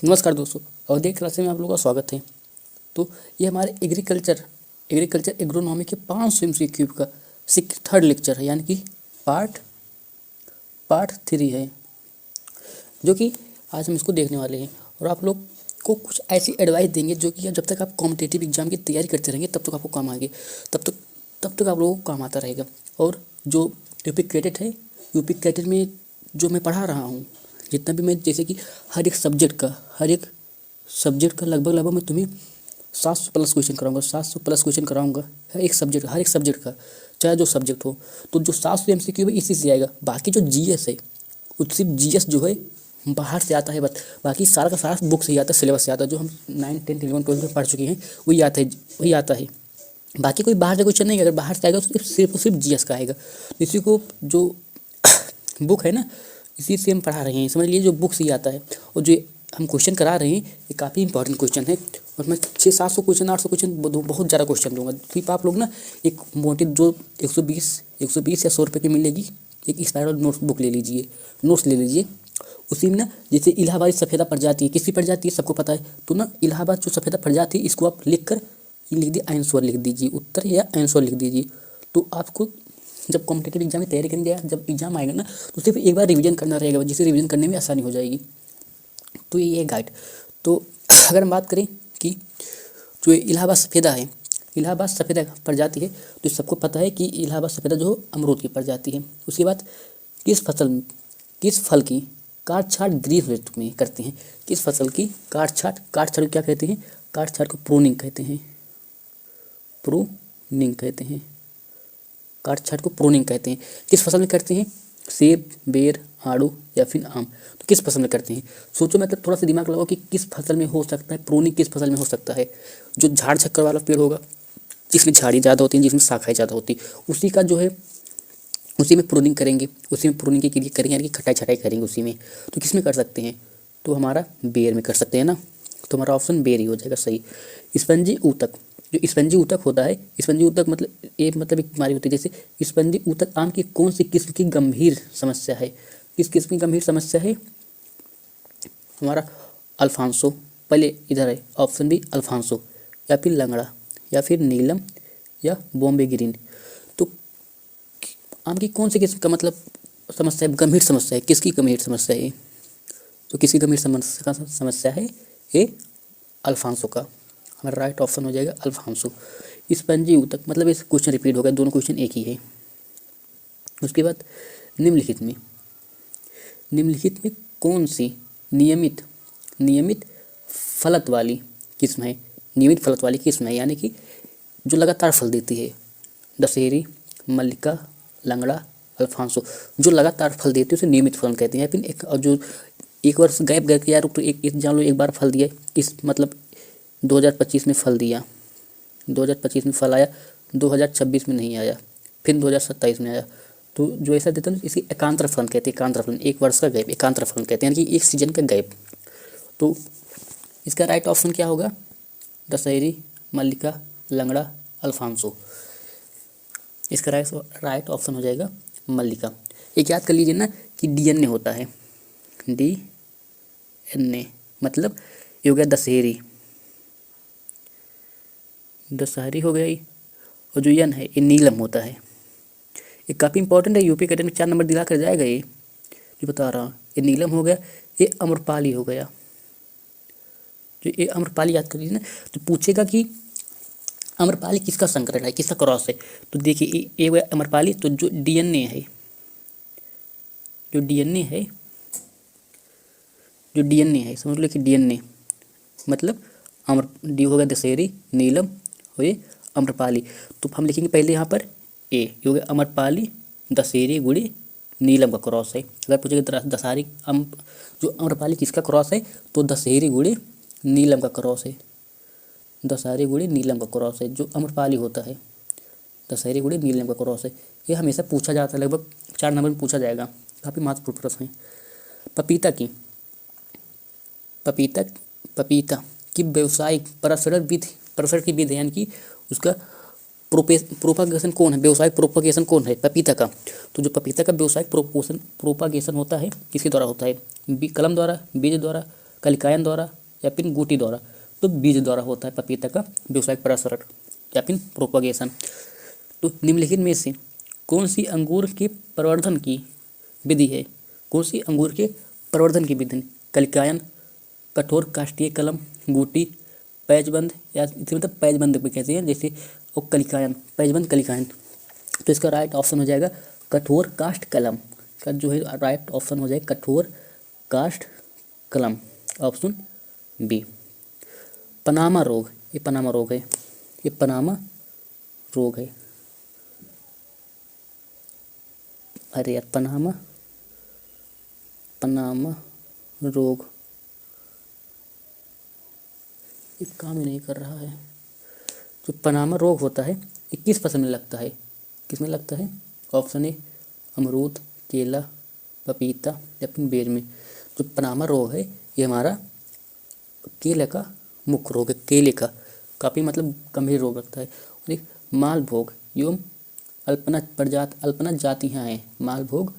नमस्कार दोस्तों, अवधि क्लास में आप लोगों का स्वागत है। तो ये हमारे एग्रीकल्चर एग्रोनॉमी के 500 MCQ का थर्ड लेक्चर है, यानी कि पार्ट 3 है, जो कि आज हम इसको देखने वाले हैं। और आप लोग को कुछ ऐसी एडवाइस देंगे जो कि जब तक आप कॉम्पिटिटिव एग्जाम की तैयारी करते रहेंगे तब तक आपको काम आएंगे, तब तक आप लोगों को काम आता रहेगा। और जो यूपी कैडेट है, यूपी कैडेट में जो मैं पढ़ा रहा हूँ, जितना भी मैं, जैसे कि हर एक सब्जेक्ट का लगभग मैं तुम्हें 700 प्लस क्वेश्चन कराऊंगा, 700 प्लस क्वेश्चन कराऊंगा हर एक सब्जेक्ट का, चाहे जो सब्जेक्ट हो। तो जो 700 MCQ है इसी से आएगा। बाकी जो जीएस है, सिर्फ जीएस जो है बाहर से आता है, बस बाकी सारा का सारा बुक से ही आता है, सिलेबस से आता है। जो हम 9, 10, 11, 12 में पढ़ चुके हैं वही आता है। बाकी कोई बाहर से क्वेश्चन नहीं, अगर बाहर से आएगा तो सिर्फ जीएस का आएगा। इसी को जो बुक है ना, इसी से हम पढ़ा रहे हैं, समझ लीजिए। जो बुक से ही आता है और जो हम क्वेश्चन करा रहे हैं ये काफ़ी इंपॉर्टेंट क्वेश्चन है। और मैं 600-700 क्वेश्चन, 800 क्वेश्चन, बहुत ज़्यादा क्वेश्चन दूंगा। सिर्फ आप लोग ना एक मोटी जो 120 या 100 रुपये की मिलेगी, एक स्पाइरल नोट्स ले लीजिए। उसी में ना, जैसे इलाहाबादी सफ़ेदा प्रजाति है, किसकी प्रजाति है सबको पता है। तो ना इलाहाबाद जो सफ़ेदा प्रजाति है, इसको आप लिख दिए आंसर लिख दीजिए, उत्तर या आंसर लिख दीजिए। तो आपको जब कॉम्पिटिटिव एग्जाम की तैयारी करेंगे, जब एग्जाम आएगा ना, तो सिर्फ एक बार रिवीजन करना रहेगा, जिससे रिवीजन करने में आसानी हो जाएगी। तो ये है गाइड। तो अगर हम बात करें कि जो इलाहाबाद सफ़ेदा प्रजाति है, तो सबको पता है कि इलाहाबाद सफ़ेदा जो अमरूद की प्रजाति है। उसके बाद किस फल की काट छाँट ग्रीष्म ऋतु में करते हैं। किस फसल की काट छाँट को क्या कहते हैं? काट छाँट को प्रूनिंग कहते हैं। काट छाँट को प्रूनिंग कहते हैं। किस फसल में करते हैं? सेब, बेर, आड़ू या फिर आम। तो किस फसल में करते हैं? सोचो, मतलब थोड़ा सा दिमाग लगाओ कि किस फसल में हो सकता है प्रूनिंग, किस फसल में हो सकता है। जो झाड़ झक्कर वाला पेड़ होगा, जिसमें झाड़ी ज़्यादा होती है, जिसमें शाखाएँ ज़्यादा होती है, उसी का जो है उसी में प्रूनिंग करेंगे, उसी में प्रूनिंग के लिए करेंगे, यानी कि कटाई छटाई करेंगे उसी में। तो किस में कर सकते हैं? तो हमारा बेर में कर सकते हैं ना। तो हमारा ऑप्शन बेर ही हो जाएगा सही। स्पंजी ऊतक, जो स्पंजी ऊतक होता है, स्पंजी ऊतक मतलब एक बीमारी होती है। जैसे स्पंजी ऊतक आम की कौन सी किस्म की गंभीर समस्या है? किस किस्म की गंभीर समस्या है? हमारा अल्फांसो, पहले इधर है ऑप्शन बी अल्फांसो, या फिर लंगड़ा, या फिर नीलम, या बॉम्बे ग्रीन। तो आम की कौन सी किस्म का समस्या है, गंभीर समस्या है? किसकी गंभीर समस्या है? तो किसी गंभीर समस्या है ये अल्फांसो का। हमारा राइट ऑप्शन हो जाएगा अल्फांसो। स्पंजी ऊतक मतलब इस क्वेश्चन रिपीट हो गया, दोनों क्वेश्चन एक ही है। उसके बाद निम्नलिखित में कौन सी नियमित फलत वाली किस्म है? यानी कि जो लगातार फल देती है। दशहरी, मल्लिका, लंगड़ा, अल्फांसो। जो लगातार फल देती है उसे नियमित फलन कहते हैं। फिर एक, और जो एक वर्ष गैप करके यार तो एक जान लो एक बार फल दिया, इस मतलब 2025 में फल दिया, 2025 में फल आया, 2026 में नहीं आया, फिर 2027 में आया। तो जो ऐसा देता है इसी एकांतर फलन कहते हैं। एकांतर फलन, एक वर्ष का गैप एकांतर फलन कहते हैं, यानी कि एक सीजन का गैप। तो इसका राइट ऑप्शन क्या होगा? दशहरी, मल्लिका, लंगड़ा, अल्फांसो। इसका राइट ऑप्शन हो जाएगा मल्लिका। एक याद कर लीजिए ना कि डीएनए होता है, डीएनए मतलब ये हो गया दशहरी हो गया। और जो यन है ये नीलम होता है। ये काफ़ी इंपॉर्टेंट है, यूपी कैडेट में 4 नंबर दिला कर जाएगा। ये जो बता रहा हूँ, ये नीलम हो गया, ये अम्रपाली हो गया। जो ये अम्रपाली याद कर लीजिए ना, तो पूछेगा कि अम्रपाली किसका संकरण है, किसका क्रॉस है। तो देखिए ये हुआ अम्रपाली। तो जो डीएनए है, समझ लो कि डीएनए मतलब डी हो गया दशहरी, नीलम और ये अम्रपाली। तो हम लिखेंगे पहले यहाँ पर ए, ये हो गया अम्रपाली, दशहरी गुड़ी नीलम का क्रॉस है। अगर पूछेगा दशहरी जो अम्रपाली किसका क्रॉस है, तो दशहरी गुड़ी नीलम का क्रॉस है। दशहरी गुड़ी नीलम का क्रॉस है जो अम्रपाली होता है। दशहरी गुड़ी नीलम का क्रॉस है। ये हमेशा पूछा जाता है, लगभग 4 नंबर में पूछा जाएगा। काफ़ी महत्वपूर्ण प्रश्न है। पपीता की व्यावसायिक प्रसरण की विधि, यानी कि उसका प्रोपागेशन कौन है, व्यावसायिक प्रोपागेशन कौन है पपीता का। तो जो पपीता का व्यावसायिक प्रोपागेशन होता है किसके द्वारा होता है? कलम द्वारा, बीज द्वारा, कलिकायन द्वारा या फिर गुटी द्वारा? तो बीज द्वारा होता है पपीता का व्यावसायिक प्रसरण या फिर प्रोपगेशन। तो निम्नलिखित में से कौन सी अंगूर के प्रवर्धन की विधि है? कौन सी अंगूर के प्रवर्धन की विधि? कलिकायन, कठोर काष्ठीय कलम, गुटी, पैचबंद, या इसे मतलब पैचबंद भी कहते हैं जैसे, और कलिकायन, पैचबंद कलिकायन। तो इसका राइट ऑप्शन हो जाएगा कठोर काष्ठ कलम का जो है राइट ऑप्शन हो जाएगा कठोर काष्ठ कलम, ऑप्शन बी। पनामा रोग, ये पनामा रोग है, ये पनामा रोग है। अरे यार, पनामा रोग, ये काम ही नहीं कर रहा है। जो पनामा रोग होता है ये किस फसल में लगता है? किस में लगता है? ऑप्शन ए अमरूद, केला, पपीता या फिर बेर में। जो पनामा रोग है ये हमारा केले का मुख्य रोग है, केले का काफ़ी मतलब गंभीर रोग लगता है। और एक मालभोग एवं अल्पना जातियाँ हैं। मालभोग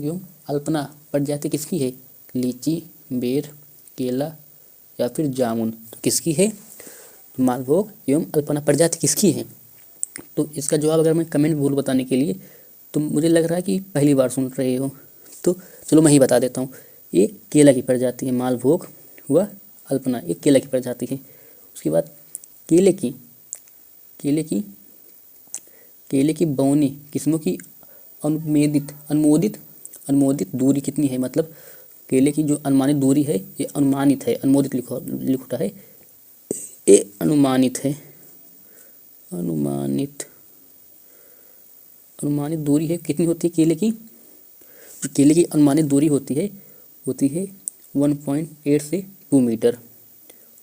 एवं अल्पना प्रजाति किसकी है? लीची, बेर, केला या फिर जामुन। तो किसकी है? मालभोग एवं अल्पना प्रजाति किसकी है? तो इसका जवाब अगर मैं कमेंट भूल बताने के लिए, तो मुझे लग रहा है कि पहली बार सुन रहे हो, तो चलो मैं ही बता देता हूँ। ये केला की प्रजाति है, मालभोग व अल्पना, ये केला की प्रजाति है। उसके बाद केले की बौनी किस्मों की अनुमोदित दूरी कितनी है? मतलब केले की जो अनुमानित दूरी है ये अनुमानित है, अनुमोदित लिखा है, ये अनुमानित है। अनुमानित दूरी है कितनी होती है केले की? जो केले की अनुमानित दूरी होती है 1.8 से 2 मीटर,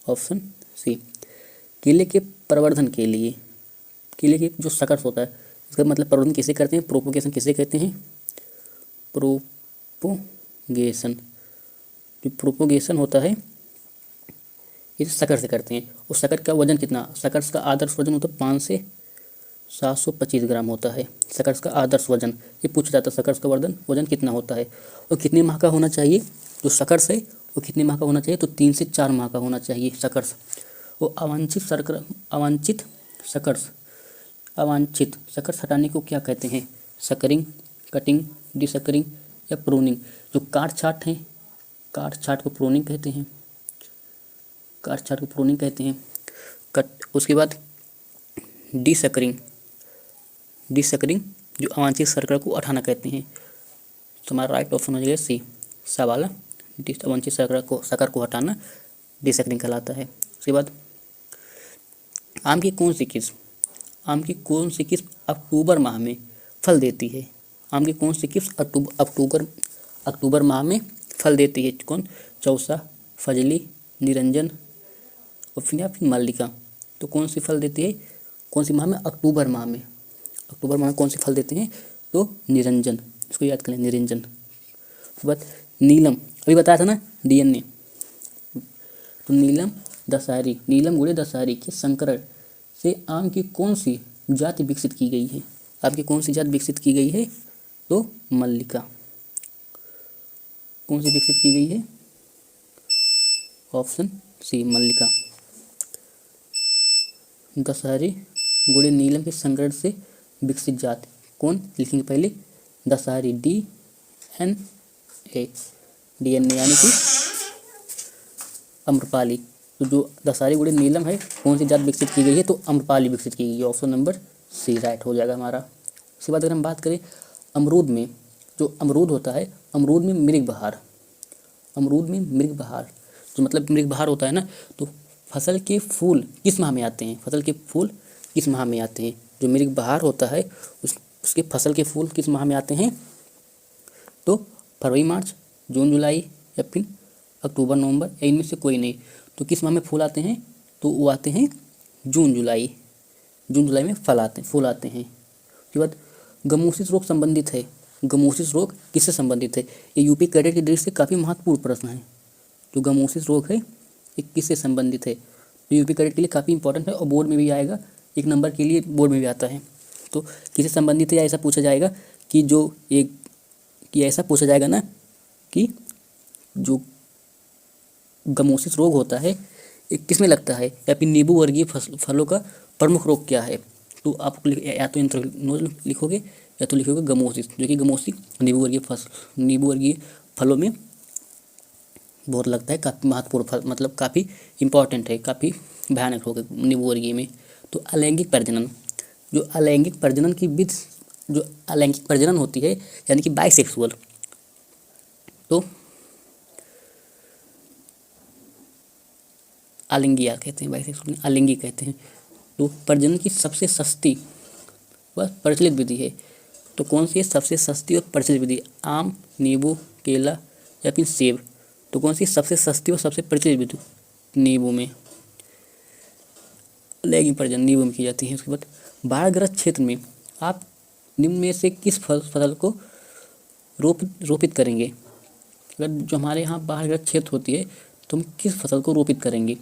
ऑप्शन सी। केले के प्रवर्धन के लिए, केले के जो शकर्स होता है इसका मतलब प्रवर्धन किसे करते हैं? प्रोपोगेशन किसे कहते हैं? प्रोपोगेशन, जो प्रोपोगेशन होता है ये शक्कर से करते हैं। और शक्कर का वजन कितना? शक्कर का आदर्श वजन होता है 5 से 725 ग्राम होता है शक्कर का आदर्श वजन। ये पूछा जाता है शक्कर का वजन कितना होता है और कितने माह का होना चाहिए? जो शक्कर है वो कितने माह का होना चाहिए? तो 3 से 4 माह का होना चाहिए शक्कर। वो अवांछित शक्कर हटाने को क्या कहते हैं? सकरिंग, कटिंग, डिसकरिंग या प्रूनिंग। जो काट छाट को प्रूनिंग कहते हैं। उसके बाद डिसकरिंग जो अवांछित शर्करा को हटाना कहते हैं। तो हमारा राइट ऑप्शन हो जाएगा सी, सा वाला। अवांछित शक्कर को हटाना डिसकरिंग कहलाता है। उसके बाद आम की कौन सी किस्म अक्टूबर माह में फल देती है? आम की कौन सी किस्म अक्टूबर माह में फल देती है? कौन? चौसा, फजली, निरंजन और फिर मल्लिका। तो कौन सी फल देती है कौन सी माह में? अक्टूबर माह में कौन सी फल देते हैं? तो निरंजन, इसको याद करें, निरंजन। उसके बाद नीलम, अभी बताया था ना DNA। तो नीलम गुड़े दशहरी के संकरण से आम की कौन सी जाति विकसित की गई है? आपकी कौन सी जाति विकसित की गई है? तो मल्लिका। कौन सी विकसित की गई है? ऑप्शन सी, मल्लिका। दशहरी गुड़े नीलम के संकरण से विकसित जाति कौन? लिखेंगे पहले दशहरी, DNA यानी कि अम्रपाली। तो जो दशहरी गुड़े नीलम है कौन सी जात विकसित की गई है? तो अम्रपाली विकसित की गई है, ऑप्शन नंबर सी राइट हो जाएगा हमारा। उसके बाद अगर हम बात करें अमरूद में, जो अमरूद होता है, अमरूद में मृग बहार, जो मतलब मृग बहार होता है ना, तो फसल के फूल किस माह में आते हैं? जो मृग बहार होता है उसके फसल के फूल किस माह में आते हैं? तो फरवरी, मार्च, जून, जुलाई या फिर अक्टूबर, नवंबर, या इनमें से कोई नहीं। तो किस माह में फूल आते हैं? तो वो आते हैं जून जुलाई में फूल आते हैं। उसके बाद गमोसिस रोग संबंधित है। गमोसिस रोग किससे संबंधित है? ये यूपी कैडेट की दृष्टि से काफ़ी महत्वपूर्ण प्रश्न है। जो गमोसिस रोग है ये किससे संबंधित है? तो यूपी कैडेट के लिए काफ़ी इंपॉर्टेंट है और बोर्ड में भी आएगा, 1 नंबर के लिए बोर्ड में भी आता है। तो किससे संबंधित है? ऐसा पूछा जाएगा कि ऐसा पूछा जाएगा ना कि जो गमोसिस रोग होता है ये किस में लगता है, या फिर नींबू वर्गीय फलों का प्रमुख रोग क्या है। तो आप या तो एंथ्रेक्नोज लिखोगे या तो लिखोगे गमोसिस, जो कि गमोसिस नींबू वर्गीय फलों में बहुत लगता है, काफ़ी महत्वपूर्ण मतलब काफ़ी इंपॉर्टेंट है, काफ़ी भयानक रोग है नींबू वर्गीय में। तो अलैंगिक प्रजनन, जो अलैंगिक प्रजनन की विधि, जो अलैंगिक प्रजनन होती है यानी कि बाइसेक्सुअल, तो आलिंगिया कहते हैं, बाइसेक्सुअल आलिंगी कहते हैं। तो प्रजनन की सबसे सस्ती व प्रचलित विधि है, तो कौन सी है सबसे सस्ती और प्रचलित विधि, आम, नींबू, केला या फिर सेब। तो कौन सी सबसे सस्ती और सबसे प्रचलित विधि, नींबू में, लैंगिक प्रजनन नींबू में की जाती है। उसके बाद बाढ़ग्रस्त क्षेत्र में आप निम्न में से किस फसल को रोपित करेंगे। अगर जो हमारे यहाँ बाढ़ग्रस्त क्षेत्र होती है तो हम किस फसल को रोपित करेंगे,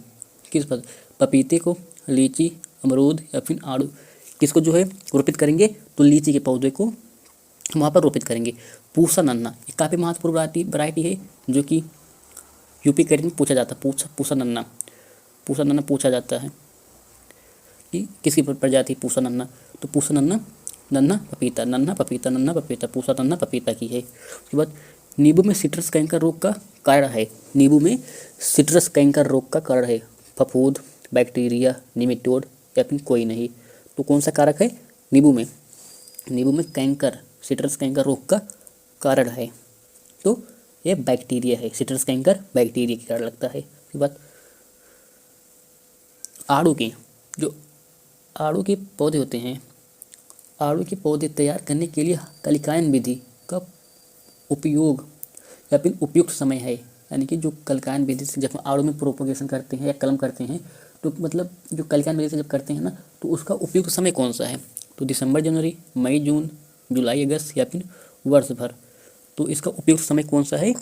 किस फसल, पपीते को, लीची, अमरूद या फिर आड़ू, किसको जो है रोपित करेंगे, तो लीची के पौधे को हम वहाँ पर रोपित करेंगे। पूसा नन्ना, ये काफ़ी महत्वपूर्ण वैरायटी है जो कि यूपी कैडेट में पूछा जाता है। पूसा नन्ना पूछा जाता है कि किसकी प्रजाति पूसा नन्ना, तो पूसा नन्ना नन्ना पपीता पूसा नन्ना पपीता की है। उसके बाद नींबू में सिट्रस कैंकर रोग का कारण है, नींबू में सिट्रस कैंकर रोग का कारण है फफूंद, बैक्टीरिया, निमेटोड या फिर कोई नहीं। तो कौन सा कारक है नींबू में कैंकर, सिट्रस कैंकर रोग का कारण है, तो ये बैक्टीरिया है, सिट्रस कैंकर बैक्टीरिया के कारण लगता है। उसके बाद आड़ू के पौधे होते हैं, आड़ू के पौधे तैयार करने के लिए कलिकायन विधि का उपयोग या फिर उपयुक्त समय है, यानी कि जो कलिकायन विधि से जब हम आड़ू में प्रोपोगेशन करते हैं या कलम करते हैं, तो मतलब जो कलिकायन विधि से जब करते हैं ना, तो उसका उपयुक्त समय कौन सा है, तो दिसंबर जनवरी, मई जून, जुलाई अगस्त या फिर वर्ष भर। तो इसका उपयुक्त समय कौन सा है,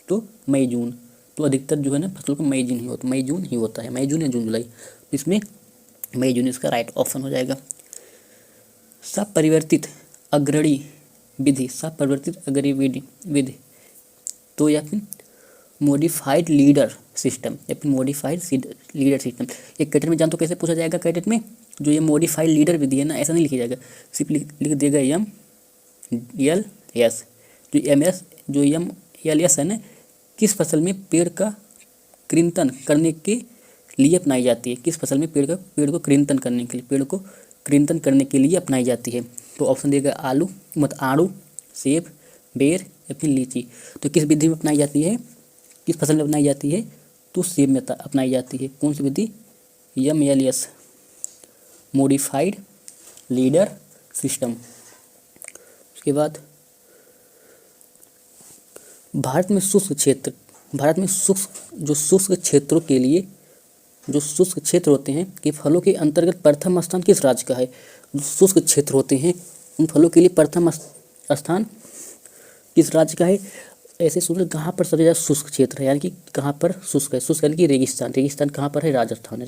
तो मई जून। तो अधिकतर जो है ना फसल को मई जून ही होता है, मई जून या जून जुलाई, तो इसमें मई जून इसका राइट ऑप्शन हो जाएगा। सपरिवर्तित अग्रणी विधि, तो या फिर मॉडिफाइड लीडर सिस्टम एक कैटेट में जान तो कैसे पूछा जाएगा, कैटेट में जो ये मॉडिफाइड लीडर विधि है ना, ऐसा नहीं लिखा जाएगा, सिर्फ लिख देगा MLS, जो MLS है ना, किस फसल में पेड़ का कृंतन करने के लिए अपनाई जाती है, किस फसल में पेड़ को कृंतन करने के लिए अपनाई जाती है। तो ऑप्शन देगा आड़ू, सेब, बेर या फिर लीची। तो किस विधि में अपनाई जाती है, किस फसल में अपनाई जाती है, तो सेब में अपनाई जाती है। कौन सी विधि, MLS, मॉडिफाइड लीडर सिस्टम। उसके बाद भारत में शुष्क क्षेत्रों के लिए, जो शुष्क क्षेत्र होते हैं कि फलों के अंतर्गत प्रथम स्थान किस राज्य का है। जो शुष्क क्षेत्र होते हैं उन फलों के लिए प्रथम स्थान किस राज्य का है। ऐसे सुनो, कहाँ पर सबसे ज़्यादा शुष्क क्षेत्र है, यानी कि कहाँ पर शुष्क है, शुष्क यानी कि रेगिस्तान कहाँ पर है, राजस्थान,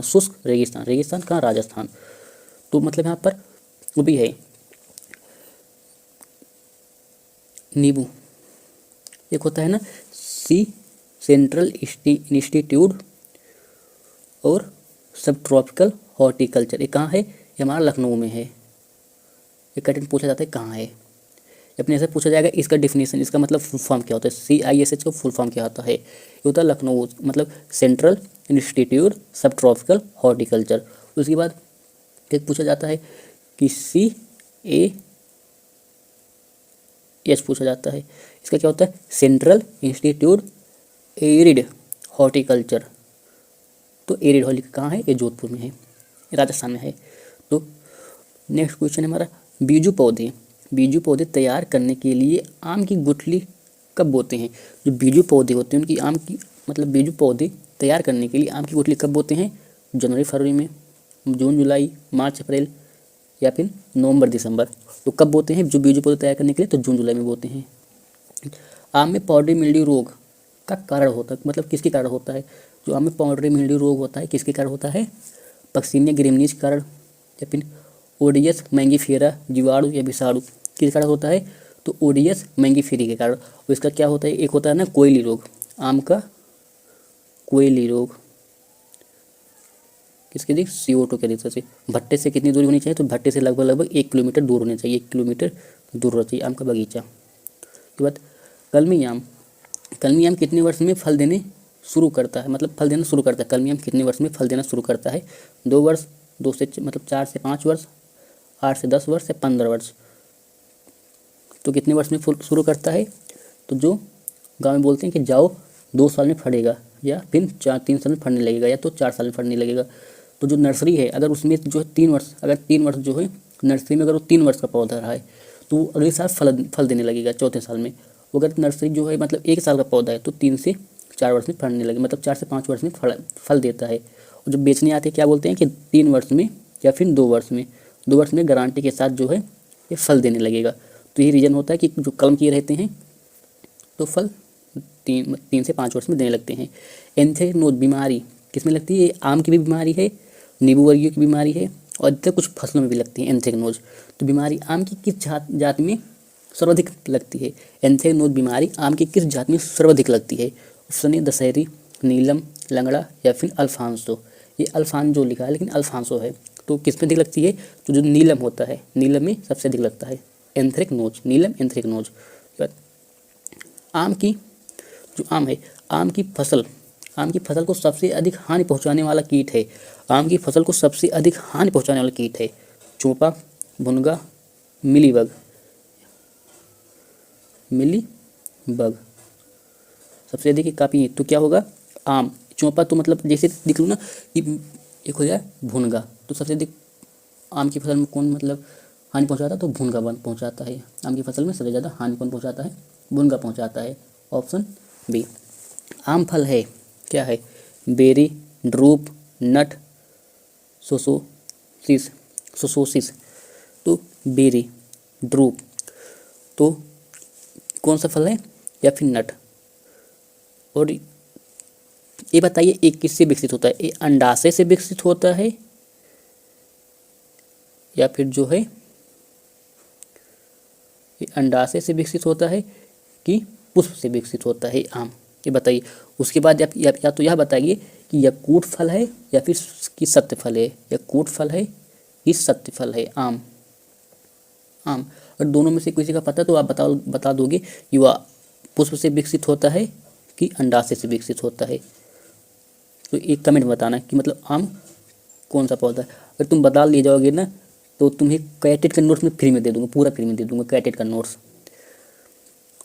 शुष्क रेगिस्तान कहाँ, राजस्थान। तो मतलब यहाँ पर वो भी है नींबू, एक होता है ना सेंट्रल इंस्टीट्यूट और सब ट्रॉपिकल हॉर्टिकल्चर, ये कहाँ है, ये हमारा लखनऊ में है। ये कठिन पूछा जाता है कहाँ है, अपने ऐसे पूछा जाएगा। इसका डेफिनेशन, इसका मतलब फुल फॉर्म क्या होता है, CISH का फुल फॉर्म क्या होता है, ये होता है लखनऊ, मतलब सेंट्रल इंस्टीट्यूट सब ट्रॉपिकल हॉर्टिकल्चर। उसके बाद एक पूछा जाता है कि CAS पूछा जाता है, इसका क्या होता है, सेंट्रल इंस्टीट्यूट एरिड हॉर्टिकल्चर। तो एरिड हॉर्टिकल्चर कहाँ है, ये जोधपुर में है, राजस्थान में है। तो नेक्स्ट क्वेश्चन है हमारा, बीजू पौधे तैयार करने के लिए आम की गुठली कब बोते हैं। जो बीजू पौधे होते हैं उनकी बीजू पौधे तैयार करने के लिए आम की गुठली कब बोते हैं, जनवरी फरवरी में, जून जुलाई, मार्च अप्रैल या फिर नवंबर दिसंबर। तो कब बोते हैं जो बीजू पौधे तैयार करने के लिए, तो जून जुलाई में बोते हैं। आम में पाउडरी मिल्ड्यू रोग का कारण होता है, मतलब किसके कारण होता है, जो आम में पाउडरी मिल्ड्यू रोग होता है किसके कारण होता है, पक्सिनिया ग्रेमिनीज के कारण या फिर ओडियस मैंगीफेरा जीवाणु या विषाणु किसके कारण होता है, तो ओडियस मैंगीफेरी के कारण। और इसका क्या होता है, एक होता है ना कोयली रोग, आम का कोयली रोग, किसके लिए? CO2 के रिश्ते से। भट्टे से कितनी दूरी होनी चाहिए? तो भट्टे से लगभग लगभग 1 किलोमीटर दूर होनी चाहिए, 1 किलोमीटर दूर होना चाहिए आम का बगीचा। उसके बाद कलमी आम, कलमी आम कितने वर्ष में फल देने शुरू करता है, मतलब फल देना शुरू करता है? कलमी आम कितने वर्ष में फल देना शुरू करता है? 2 वर्ष, 4 से 5 वर्ष, 8 से 10 वर्ष या 15 वर्ष। तो कितने वर्ष में फूल शुरू करता है? तो जो गाँव में बोलते हैं कि जाओ 2 साल में फड़ेगा, या फिर 3 साल में फड़ने लगेगा, या तो 4 साल में फड़ने लगेगा। तो जो नर्सरी है, अगर उसमें जो है 3 वर्ष, अगर 3 वर्ष जो है नर्सरी में, अगर वो 3 वर्ष का पौधा रहा है तो वो अगले साल फल देने लगेगा चौथे साल में। अगर नर्सरी जो है मतलब 1 साल का पौधा है तो 3 से 4 वर्ष में फड़ने लगे, मतलब 4 से 5 वर्ष में फल देता है। और जब बेचने आते हैं क्या बोलते हैं कि 3 वर्ष में या फिर 2 वर्ष में, 2 वर्ष में गारंटी के साथ जो है ये फल देने लगेगा। तो ये रीज़न होता है कि जो कलम किए रहते हैं तो फल 3 से 5 वर्ष में देने लगते हैं। एंथ्रेक्नोज बीमारी किसमें लगती है? ये आम की भी बीमारी है, नींबू वर्गीय की बीमारी है, और अधिकतर कुछ फसलों में भी लगती है एंथ्रेक्नोज। तो बीमारी आम की किस जाति में सर्वाधिक लगती है? एंथ्रेक्नोज बीमारी आम की किस जाति में सर्वाधिक लगती है? ऑप्शन ए दशहरी, नीलम, लंगड़ा या फिर अल्फांसो। ये अल्फांसो लिखा है लेकिन अल्फांसो है। तो किस में अधिक लगती है? तो जो नीलम होता है, नीलम में सबसे अधिक लगता है एंथ्रेक्नोज, नीलम एंथ्रेक्नोज। आम की जो आम है, आम की फसल को सबसे अधिक हानि पहुंचाने वाला कीट है। आम की फसल को सबसे अधिक हानि पहुंचाने वाला कीट है चोपा, भुनगा, मिलीबग। मिलीबग सबसे अधिक काफी है तो क्या होगा? आम। चोपा तो मतलब जैसे दिख लो ना कि एक हो जाए भुनगा, तो सबसे अधिक आम की फसल में कौन मतलब हानि पहुंचाता है? तो भुनगा पहुंचाता है। आम की फसल में सबसे ज़्यादा हानि कौन पहुंचाता है? भुनगा पहुंचाता है। Option B. आम फल है क्या है? बेरी, ड्रूप, नट, सोसोसिस। तो बेरी, ड्रूप, तो कौन सा फल है या फिर नट? और ये बताइए एक किससे विकसित होता है? ये अंडाशय से विकसित होता है या फिर जो है ये अंडाशय से विकसित होता है कि पुष्प से विकसित होता है आम? ये बताइए। उसके बाद या तो यह बताइए कि यकृत फल है या फिर कि सत्य फल है? यकृत फल है कि सत्य फल है? आम। और दोनों में से किसी का पता तो आप बता दोगे कि वह पुष्प से विकसित होता है कि अंडाशय से विकसित होता है। तो एक कमेंट बताना कि मतलब आम कौन सा पौधा है। अगर तुम बता ले जाओगे ना तो तुम्हें कैटेट का नोट्स में फ्री में दे दूंगा, पूरा फ्री में दे दूंगा कैटेट का नोट्स।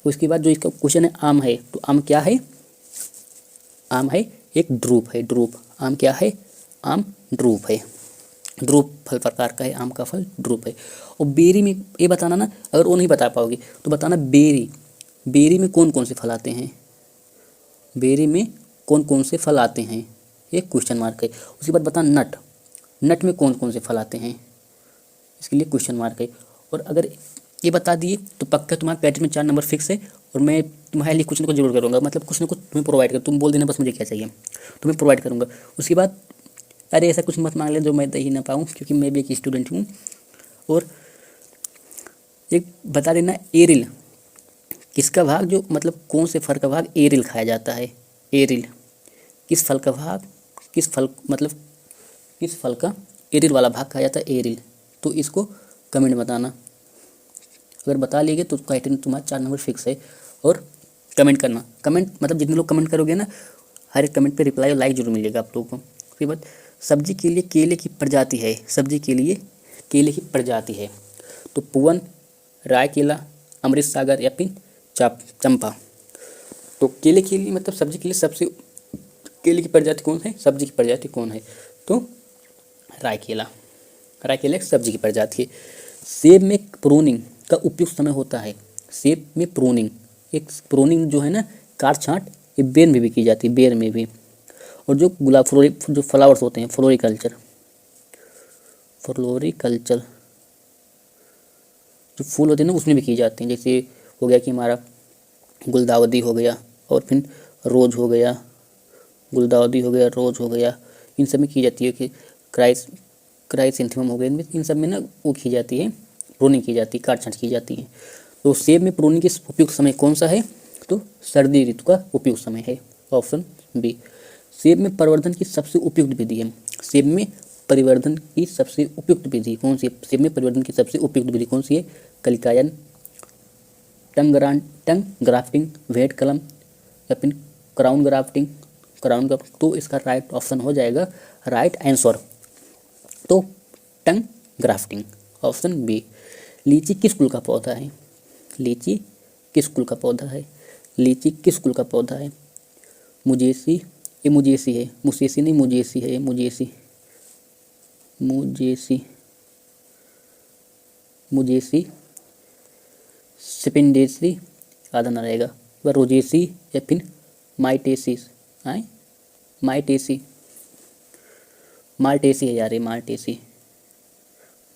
उसके बाद जो इसका क्वेश्चन है आम है, तो आम क्या है? आम है एक ड्रूप है, ड्रूप। आम क्या है? आम ड्रूप है। ड्रूप फल प्रकार का है, आम का फल ड्रूप है। और बेरी में ये बताना ना, अगर वो नहीं बता पाओगे तो बताना बेरी में कौन कौन से फल आते हैं? बेरी में कौन कौन से फल आते हैं? एक क्वेश्चन मार्क है। उसके बाद बताना नट में कौन कौन से फल आते हैं? इसके लिए क्वेश्चन मार्क है। और अगर ये बता दिए तो पक्का तुम्हारा कैटेट में 4 नंबर फिक्स है। और मैं तुम्हारे लिए कुछ ना कुछ जरूर करूँगा, मतलब कुछ ना कुछ तुम्हें प्रोवाइड कर, तुम बोल देना बस मुझे क्या चाहिए, तुम्हें प्रोवाइड करूँगा। उसके बाद अरे ऐसा कुछ मत मांग ले जो मैं दे ही ना पाऊँ, क्योंकि मैं भी एक स्टूडेंट हूँ। और एक बता देना एरिल किसका भाग, जो मतलब कौन से फल का भाग एरिल खाया जाता है? एरिल किस फल का भाग, किस फल का एरिल वाला भाग खाया जाता है? एरिल। तो इसको कमेंट बताना। अगर बता लेंगे तो कैटेट में तुम्हारा 4 नंबर फिक्स है। और कमेंट करना, कमेंट मतलब जितने लोग कमेंट करोगे ना, हर एक कमेंट पे रिप्लाई और लाइक जरूर मिलेगा आप लोगों को। उसके बाद सब्जी के लिए केले की प्रजाति है, सब्जी के लिए केले की प्रजाति है तो पुवन, राय केला, अमृत सागर या फिर चंपा। तो केले के लिए मतलब सब्जी के लिए सबसे केले की प्रजाति कौन है? सब्जी की प्रजाति कौन है? तो राय केला एक सब्जी की प्रजाति है। सेब में प्रूनिंग का उपयुक्त समय होता है। सेब में प्रूनिंग जो है ना, काट छांट, ये बेर में भी की जाती है, बेर में भी। और जो जो फ्लावर्स होते हैं, फ्लोरिकल्चर जो फूल होते हैं ना उसमें भी की जाती हैं। जैसे हो गया कि हमारा गुलदाउदी हो गया, और फिर रोज हो गया, गुलदाउदी हो गया, रोज हो गया, इन सब में की जाती है कि क्राइसेंथेमम हो गया, इन सब में ना वो की जाती है, प्रूनिंग की जाती है, काट छांट की जाती है। तो सेब में प्रूनिंग के उपयुक्त समय कौन सा है? तो सर्दी ऋतु का उपयुक्त समय है। Option B. सेब में परिवर्धन की सबसे उपयुक्त विधि है। सेब में परिवर्धन की सबसे उपयुक्त विधि कौन सी है? सेब में परिवर्धन की सबसे उपयुक्त विधि कौन सी है? कलिकायन, टंग ग्राफ्टिंग, वेट कलम या फिर क्राउन ग्राफ्टिंग। तो इसका राइट ऑप्शन हो जाएगा, राइट आंसर तो टंग ग्राफ्टिंग, ऑप्शन बी। लीची किस कुल का पौधा है? लीची किस कुल का पौधा है? लीची किस कुल का पौधा है? मुजेसी, ये मुजेसी है, मुसेसी नहीं मुजेसी है, ये मुजेसी, मुजेसी, मुजेसी, स्पिंडेसी, याद ना रहेगा, वह रोजेसी या फिर माइटेसिस, आए माइटेसी, माल्टेसी है यार, ये माल्टेसी,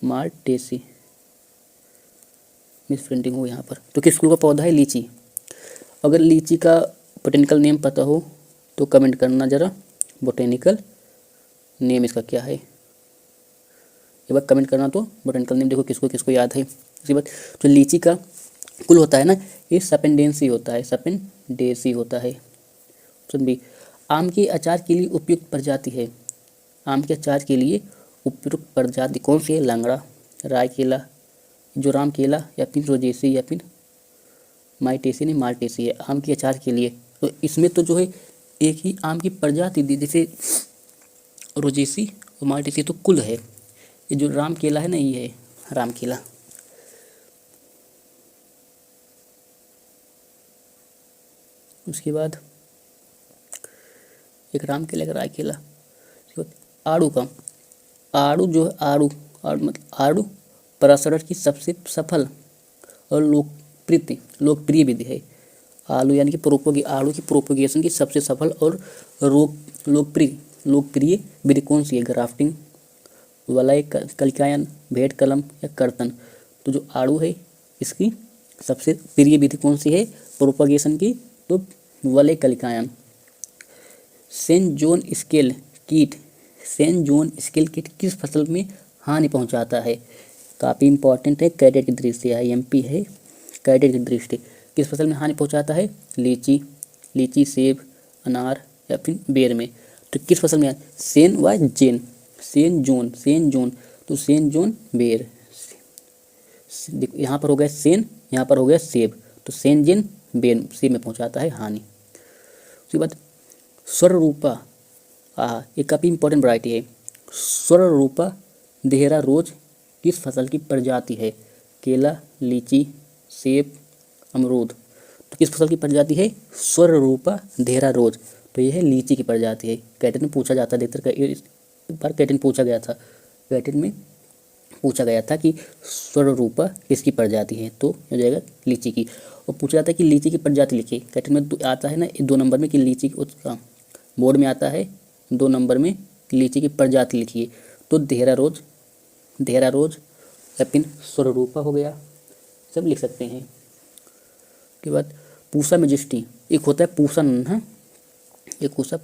माल्टेसी, मिस प्रिंटिंग हो यहाँ पर। तो किस कुल का पौधा है? लीची। अगर लीची का बोटेनिकल नेम पता हो तो कमेंट करना ज़रा, बोटेनिकल नेम इसका क्या है, एक बार कमेंट करना। तो बोटेनिकल नेम देखो किसको किसको याद है। इसके बाद जो लीची का कुल होता है ना, ये सपेंडेंसी होता है, सपेंडेसी होता है। Option B. आम के अचार के लिए उपयुक्त प्रजाति है। आम के अचार के लिए उपयुक्त प्रजाति कौन सी है? लंगड़ा, राय केला, जो राम केला या फिर रोजेसी या फिर माइटेसी नहीं माल्टेसी है आम के अचार के लिए। तो इसमें तो जो है एक ही आम की प्रजाति दी, जैसे रोजेसी और माल्टेसी तो कुल है, ये जो राम केला है ना ये है राम केला। उसके बाद एक राम केला, एक राय केला। उसके बाद आड़ू का, आड़ू जो है आड़ू मतलब आड़ू प्रसरण की सबसे सफल और लोकप्रिय विधि है। आलू यानी कि आड़ू की प्रोपोगेशन की सबसे सफल और लोकप्रिय विधि कौन सी है? ग्राफ्टिंग, वलय, कलिकायन, भेंट कलम या कर्तन। तो जो आड़ू है इसकी सबसे प्रिय विधि कौन सी है प्रोपोगेशन की? तो वलय कलिकायन। सेंट जोन स्केल कीट किस फसल में हानि पहुंचाता है? काफ़ी इंपॉर्टेंट है, कैडेट की दृष्टि है, एमपी है, कैडेट की दृष्टि। किस फसल में हानि पहुंचाता है? लीची, सेब, अनार या फिर बेर में। तो किस फसल में? सेन जोन, तो सेन जोन बेर। यहाँ पर हो गया सेन, यहाँ पर हो गया सेब, तो सेन जेन बेर सेब में पहुंचाता है हानि। उसके बाद स्वररूपा, ये काफ़ी इंपॉर्टेंट वैरायटी है। स्वररूपा देहरा रोज किस फसल की प्रजाति है? केला, लीची, सेब, अमरूद। तो किस फसल की प्रजाति है? स्वररूपा देहरा रोज, तो यह है लीची की प्रजाति है। कैटेन में पूछा जाता है, एक बार कैटेन पूछा गया था, कैटेन में पूछा गया था कि स्वररूपा किसकी प्रजाति है, तो हो जाएगा लीची की। और पूछा जाता है कि लीची की प्रजाति लिखिए, कैटेन में आता है ना 2 नंबर में कि लीची उसका बोर्ड में आता है 2 नंबर में लीची की प्रजाति लिखिए, तो देहरा रोज या फिर स्वररूपा हो गया, सब लिख सकते हैं। उसके बाद पूसा मेजेस्टी, एक होता है पूसा नन्हा, एक होता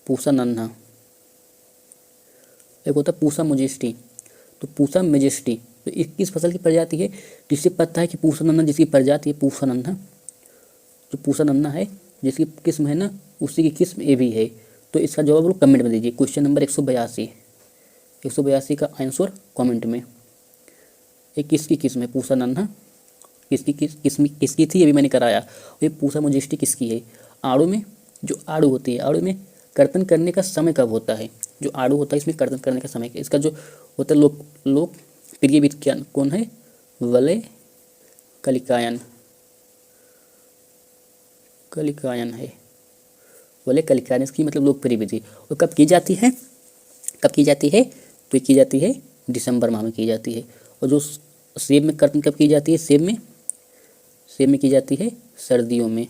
पूसा नन्हा, एक होता है पूसा मेजेस्टी। तो पूसा मेजेस्टी तो किस फसल की प्रजाति है? जिससे पता है कि पूसा नन्हा जिसकी प्रजाति है पूसा नन्हा, जो पूसा नन्हा है जिसकी किस्म है ना उसी की किस्म ए भी है। तो इसका जवाब लोग कमेंट में दीजिए। क्वेश्चन नंबर 182 का आंसर कमेंट में। ये किसकी किस्म है? पूसा नन्हा किसकी थी, ये भी मैंने कराया। ये पूसा मेजेस्टी किसकी है? आड़ू में जो आड़ू होती है, आड़ू में कर्तन करने का समय कब होता है? जो आड़ू होता है इसमें कर्तन करने का समय, इसका जो होता है लोकप्रिय विधि कौन है? वलय कलिकायन है, वलय कलिकायन इसकी मतलब लोकप्रिय विधि। और कब की जाती है? तो ये की जाती है दिसंबर माह में की जाती है। और जो सेब में कर्तन कब की जाती है? सेब में की जाती है सर्दियों में।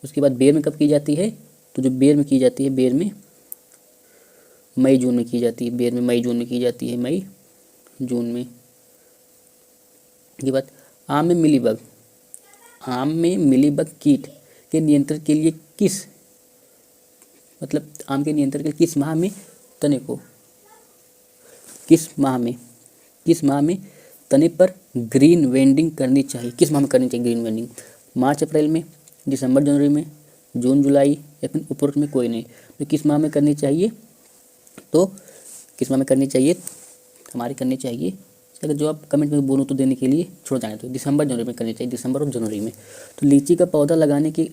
उसके बाद बेर में कब की जाती है? तो जो बेर में की जाती है, बेर में मई जून में की जाती है, बेर में मई जून में की जाती है, मई जून में। ये बात आम में मिलीबग कीट के नियंत्रण के लिए आम के नियंत्रण के लिए किस माह में तने को किस माह में तने पर ग्रीन वेंडिंग करनी चाहिए? किस माह में करनी चाहिए ग्रीन वेंडिंग? मार्च अप्रैल में, दिसंबर जनवरी में, जून जुलाई या फिर उपरोक्त में कोई नहीं। तो किस माह में करनी चाहिए, तो किस माह में करनी चाहिए, हमारी करनी चाहिए, अगर जो आप कमेंट में बोलो तो देने के लिए छोड़ जाएँ तो दिसंबर जनवरी में करनी चाहिए, दिसंबर और जनवरी में। तो लीची का पौधा लगाने के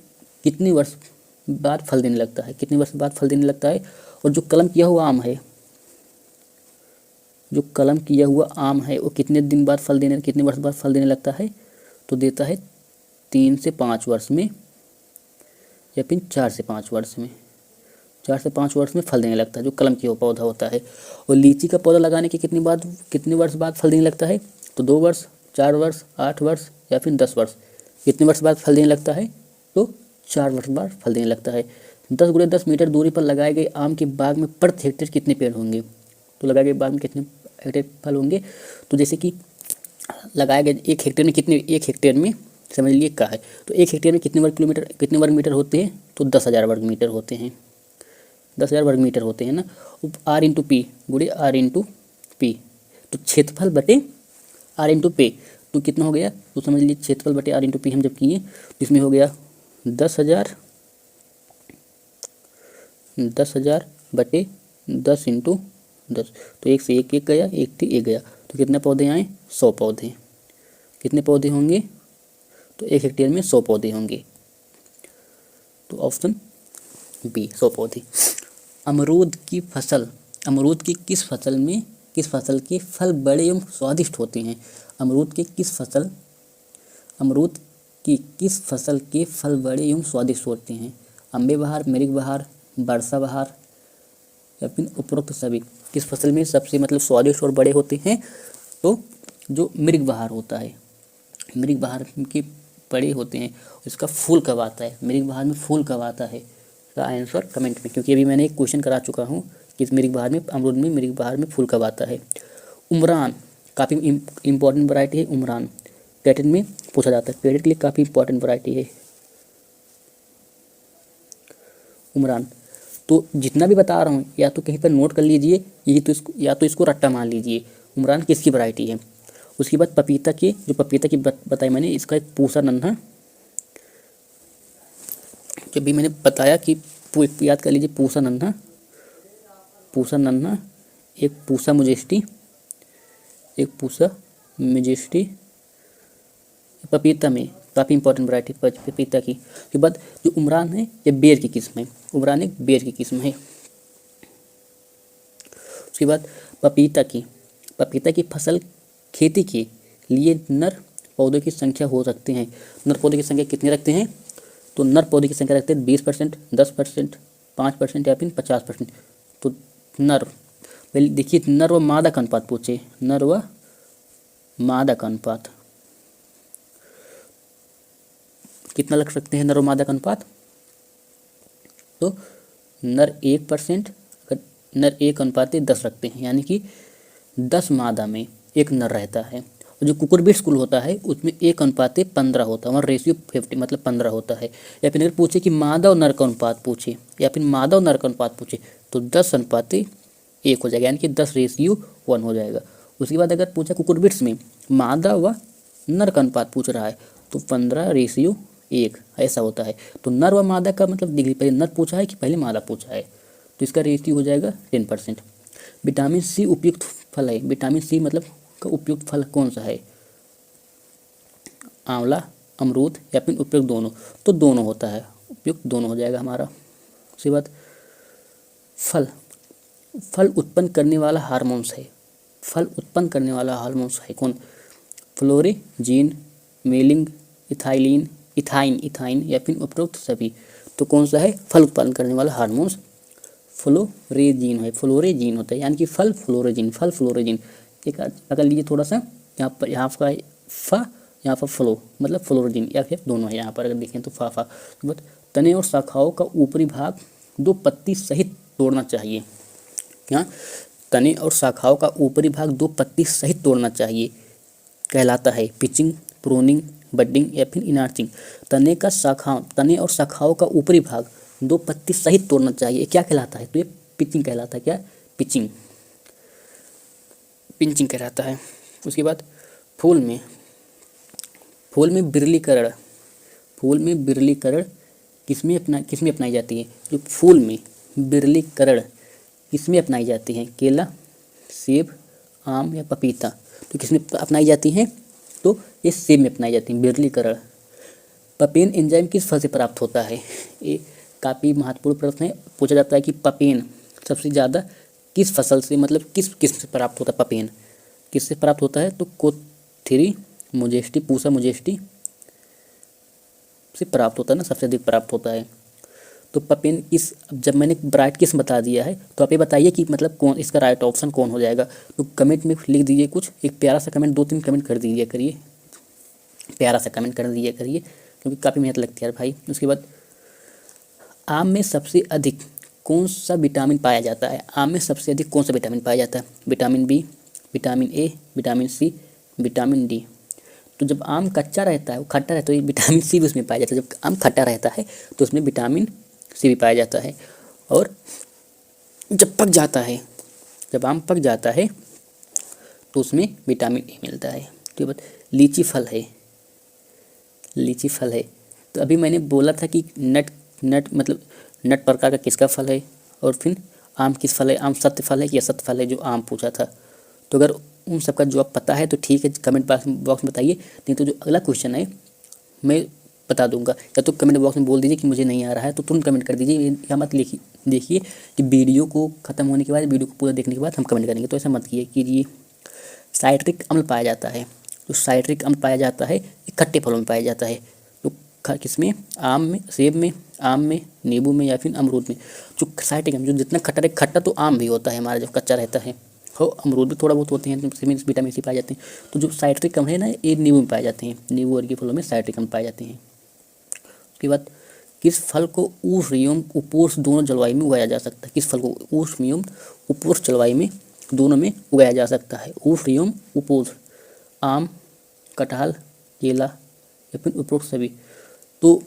कितने वर्ष बाद फल देने लगता है, कितने वर्ष बाद फल देने लगता है। और जो कलम किया हुआ आम है, जो कलम किया हुआ आम है वो कितने दिन बाद फल देने, कितने वर्ष बाद फल देने लगता है, तो देता है 3 से 5 वर्ष में या फिर 4 से 5 वर्ष में, 4 से 5 वर्ष में फल देने लगता है जो कलम किया हुआ पौधा होता है। और लीची का पौधा लगाने के कितने वर्ष बाद फल देने लगता है, तो 2 वर्ष, 4 वर्ष, 8 वर्ष या फिर 10 वर्ष। कितने वर्ष बाद फल देने लगता है, तो 4 वर्ष बाद फल देने लगता है। 10 × 10 मीटर दूरी पर लगाए गए आम के बाग में प्रति हेक्टेयर कितने पेड़ होंगे, तो लगाए गए बाग में कितने हेक्टेयर फल होंगे। तो जैसे कि लगाए गए 1 हेक्टेयर में कितने, 1 हेक्टेयर में समझ लीजिए क्या है, तो 1 हेक्टेयर में कितने वर्ग मीटर होते हैं, तो 10,000 वर्ग मीटर होते हैं, 10,000 वर्ग मीटर होते हैं ना। R × P गुणे R × P, तो क्षेत्रफल बटे R × P तो कितना हो गया, तो समझ लीजिए क्षेत्रफल बटे R × P हम जब किए तो इसमें हो गया 10,000 बटे 10 × 10, तो 1 से 1 गया, 1 से 1 गया, तो कितने पौधे आए, 100 पौधे। कितने पौधे होंगे, तो 1 हेक्टेयर में 100 पौधे होंगे, तो ऑप्शन बी 100 पौधे। अमरूद की किस फसल के फल बड़े एवं स्वादिष्ट होते हैं। अमरूद की किस फसल के फल बड़े एवं स्वादिष्ट होते हैं। अम्बे बहार, मिर्ग बहार, बरसा बहार या फिर उपरोक्त सभी। किस फसल में सबसे मतलब स्वादिष्ट और बड़े होते हैं, तो जो मिर्ग बहार होता है, मिर्ग बहार के बड़े होते हैं। इसका फूल कब आता है, मिर्ग बहार में फूल कब आता है, इसका आंसर कमेंट में, क्योंकि अभी मैंने एक क्वेश्चन करा चुका हूँ कि इस मिर्ग बहार में, अमरूद में मिर्ग बहार में फूल कब आता है। उमरान काफ़ी इंपॉर्टेंट वैरायटी है, उमरान कैटेट में पूछा जाता है, कैटेट के लिए काफ़ी इंपॉर्टेंट वैरायटी है उमरान। तो जितना भी बता रहा हूँ या तो कहीं पर नोट कर लीजिए, या तो इसको रट्टा मान लीजिए, उमरान किसकी वैरायटी है। उसके बाद पपीता की बताई मैंने, इसका एक पूसा नन्हा, जब भी मैंने बताया कि याद कर लीजिए, पूसा नन्हा, एक पूसा मेजेस्टी, पपीता में काफ़ी इंपॉर्टेंट वैरायटी पपीता की। उसके बाद जो उमरान है ये बेर की किस्म है, उमरान एक बेर की किस्म है। उसके बाद पपीता की फसल खेती के लिए नर पौधों की संख्या हो सकते हैं। नर पौधे की संख्या कितने रखते हैं, तो नर पौधे की संख्या रखते हैं 20%, 10%, 5% या फिर 50%। तो नर, पहले देखिए नर व मादा का अनुपात पूछे, नर व मादा का अनुपात कितना लग सकते हैं, नर व मादा का अनुपात, तो नर 1%, नर 1:10 रखते हैं, यानी कि 10 मादा में 1 नर रहता है। और जो कुकुरबिट स्कूल होता है उसमें 1:15 होता है, वहाँ रेशियो 50 मतलब 15 होता है। या फिर अगर पूछे कि मादा और नर का अनुपात पूछे, या फिर मादा और नर का अनुपात पूछे, तो 10:1 हो जाएगा, यानी कि 10:1 हो जाएगा। उसके बाद अगर पूछा कुकुरबिट्स में मादा व नर का अनुपात पूछ रहा है, तो 15:1 ऐसा होता है। तो नर व मादा का मतलब डिग्री, पहले नर पूछा है कि पहले मादा पूछा है, तो इसका रेशियो हो जाएगा 10%। विटामिन सी उपयुक्त फल है, विटामिन सी मतलब का उपयुक्त फल कौन सा है, आंवला, अमरूद या फिर उपयुक्त दोनों, तो दोनों होता है, उपयुक्त दोनों हो जाएगा हमारा। उसके बाद फल उत्पन्न करने वाला हार्मोन्स है, फल उत्पन्न करने वाला हार्मोन्स है कौन, फ्लोरेजीन, मेलिंग, इथाइन या फिर उपरोक्त सभी। तो कौन सा है फल उत्पन्न करने वाला हार्मोन्स, फ्लोरेजीन है, फ्लोरेजीन होता है, यानी कि फल फ्लोरेजीन। एक अगर लीजिए थोड़ा सा यहाँ पर फ्लो मतलब फ्लोरेजीन, या फिर दोनों है यहाँ पर अगर देखें तो फा। तने और शाखाओं का ऊपरी भाग 2 पत्ती सहित तोड़ना चाहिए। क्या, तने और शाखाओं का ऊपरी भाग 2 पत्ती सहित तोड़ना चाहिए, कहलाता है पिचिंग, प्रूनिंग, बडिंग या फिर इनार्चिंग। तने और शाखाओं का ऊपरी भाग 2 पत्ती सहित तोड़ना चाहिए, क्या कहलाता है, तो ये पिचिंग कहलाता है। क्या, पिंचिंग कहलाता है। उसके बाद फूल में बिरलीकरण किसमें अपनाई जाती है? जो फूल में विरलीकरण किसमें अपनाई जाती है? केला, सेब, आम या पपीता? तो किसमें अपनाई जाती हैं? तो ये सेब में अपनाई जाती है विरलीकरण। पपेन एंजाइम किस फल से प्राप्त होता है? ये काफ़ी महत्वपूर्ण प्रश्न है। पूछा जाता है कि पपेन सबसे ज़्यादा किस फसल से, मतलब किस से प्राप्त होता है? पपेन किससे प्राप्त होता है? तो कोथिरी मोजेस्टी, पूसा मोजेस्टी से प्राप्त होता है ना, सबसे अधिक प्राप्त होता है। तो पपेन इस, जब मैंने राइट किस बता दिया है तो आप ये बताइए कि मतलब कौन इसका राइट ऑप्शन कौन हो जाएगा। तो कमेंट में लिख दीजिए कुछ, एक प्यारा सा कमेंट, 2-3 कमेंट कर दीजिए करिए, प्यारा सा कमेंट कर दीजिए करिए, क्योंकि काफ़ी मेहनत लगती है यार भाई। उसके बाद आम में सबसे अधिक कौन सा विटामिन पाया जाता है? आम में सबसे अधिक कौन सा विटामिन पाया जाता है? Vitamin B, vitamin A, vitamin C, vitamin D? तो जब आम कच्चा रहता है, वो खट्टा रहता है, तो विटामिन सी भी उसमें पाया जाता है। जब आम खट्टा रहता है तो उसमें विटामिन सी भी पाया जाता है। और जब पक जाता है, जब आम पक जाता है तो उसमें विटामिन ए मिलता है। तो ये बात, लीची फल है, लीची फल है। तो अभी मैंने बोला था कि नट मतलब नट प्रकार का किसका फल है, और फिर आम किस फल है? आम सत्य फल है कि असत्य फल है, जो आम पूछा था। तो अगर उन सबका जवाब पता है तो ठीक है, कमेंट बॉक्स में बताइए। नहीं तो जो अगला क्वेश्चन है मैं बता दूंगा, या तो कमेंट बॉक्स में बोल दीजिए कि मुझे नहीं आ रहा है, तो तुरंत कमेंट कर दीजिए। या मत लिखिए, देखिए कि वीडियो को ख़त्म होने के बाद, वीडियो को पूरा देखने के बाद हम कमेंट करेंगे, तो ऐसा मत कीजिए। साइट्रिक अम्ल पाया जाता है, जो साइट्रिक अम्ल पाया जाता है ये खट्टे फलों में पाया जाता है। तो किसमें? आम में, सेब में, आम में, नींबू में या फिर अमरूद में? जो साइट्रिक अम्ल, जो जितना खट्टा रहे, खट्टा तो आम भी होता है हमारा जब कच्चा रहता है, हो अमरूद भी थोड़ा बहुत होते हैं, जिसमें विटामिन सी पाए जाते हैं। तो जो साइट्रिक अम्ल है ना, ये नींबू में पाए जाते हैं, नींबू और के फलों में साइट्रिक अम्ल पाए जाते हैं। उसके बाद किस फल को उष्ण एवं उपोष्ण दोनों जलवायु में उगाया जा सकता है? किस फल को उष्ण एवं उपोष्ण जलवायु में दोनों में उगाया जा सकता है? उष्ण एवं उपोष्ण, आम, कटहल, केला या फिर उपरोक्त सभी? तो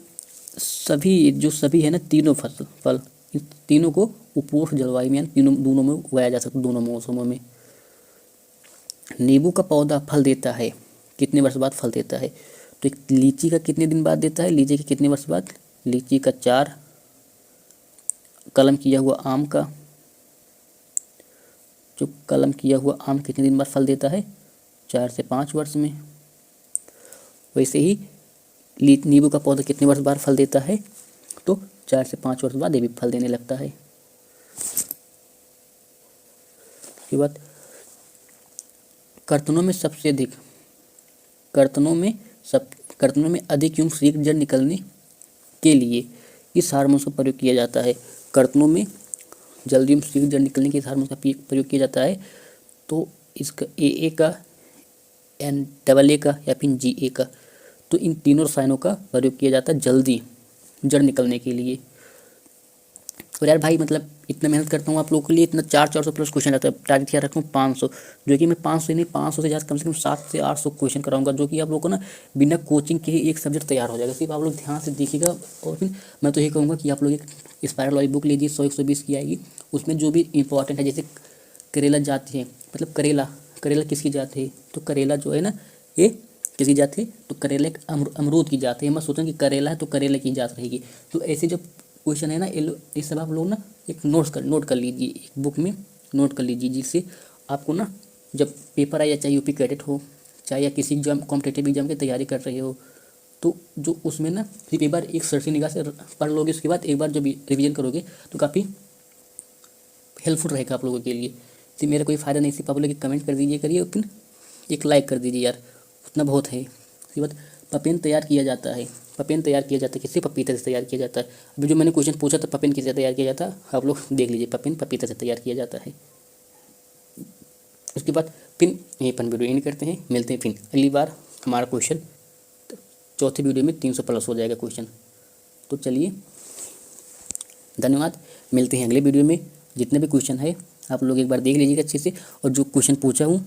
सभी, जो सभी है ना, तीनों फल इन तीनों को उपोष्ण जलवायु में, दोनों में उगाया जा सकता है, दोनों मौसमों में। नींबू का पौधा फल देता है कितने वर्ष बाद फल देता है? तो एक लीची का कितने दिन बाद देता है? लीची के कितने वर्ष बाद? लीची का 4, कलम किया हुआ आम का, जो कलम किया हुआ आम कितने दिन बाद फल देता है? 4 से 5 वर्ष में। वैसे ही नींबू का पौधा कितने वर्ष बाद फल देता है? तो 4 से 5 वर्ष बाद ये भी फल देने लगता है। उसके बाद कर्तनों में अधिक एवं शीघ्र जल निकलने के लिए इस हार्मोन का प्रयोग किया जाता है। कर्तनों में जल्दी एवं शीघ्र जल निकलने के इस हार्मोन का प्रयोग किया जाता है। तो इसका AA का, NAA का या फिर GA का? तो इन तीनों रसायनों का प्रयोग किया जाता है जल्दी जड़ निकलने के लिए। और यार भाई मतलब इतना मेहनत करता हूँ आप लोगों के लिए, इतना 400 प्लस क्वेश्चन रहता है। टारगेट क्या रखता हूँ? 500, जो कि मैं 500 नहीं, 500 से ज़्यादा, कम से कम 700 से 800 क्वेश्चन कराऊंगा, जो कि आप लोगों को ना बिना कोचिंग के ही एक सब्जेक्ट तैयार हो जाएगा। सिर्फ आप लोग ध्यान से देखिएगा। और फिर मैं तो ये कहूँगा कि आप लोग एक स्पाइरल वाली बुक लीजिए, 100-120 की आएगी। उसमें जो भी इंपॉर्टेंट है, जैसे करेला जाति है, मतलब करेला किसकी जाति है? तो करेला जो है ना, ये किसकी जाति है? तो करेला एक अमरूद की जाति है। मैं सोचा कि करेला है तो करेले की जात रहेगी। तो ऐसे जो क्वेश्चन है ना, ये सब आप लोग ना एक नोट कर लीजिए, एक बुक में नोट कर लीजिए, जिससे आपको ना जब पेपर आए, या चाहे यूपी कैडेट हो, चाहे या किसी एग्जाम, कॉम्पिटेटिव एग्जाम की तैयारी कर रहे हो, तो जो उसमें ना सिर्फ एक बार एक सरसी निगाह से पढ़ लोगे, उसके बाद एक बार जब रिवीजन करोगे तो काफ़ी हेल्पफुल रहेगा आप लोगों के लिए। सिर्फ मेरा कोई फ़ायदा नहीं, सिर्फ आप लोग कमेंट कर दीजिए करिए, और फिर एक लाइक कर दीजिए यार, उतना बहुत है। उसके बाद पपेन तैयार किया जाता है, पपेन तैयार किया जाता है किससे? पपीते से तैयार किया जाता है। अभी जो मैंने क्वेश्चन पूछा था पपेन किससे तैयार किया जाता है, आप लोग देख लीजिए, पपेन पपीते से तैयार किया जाता है। उसके बाद फिर यहीं पर वीडियो एंड करते हैं, मिलते हैं फिर अगली बार। हमारा क्वेश्चन चौथे वीडियो में 300 प्लस हो जाएगा क्वेश्चन। तो चलिए, धन्यवाद, मिलते हैं अगले वीडियो में। जितने भी क्वेश्चन है आप लोग एक बार देख लीजिएगा अच्छे से, और जो क्वेश्चन पूछा हूँ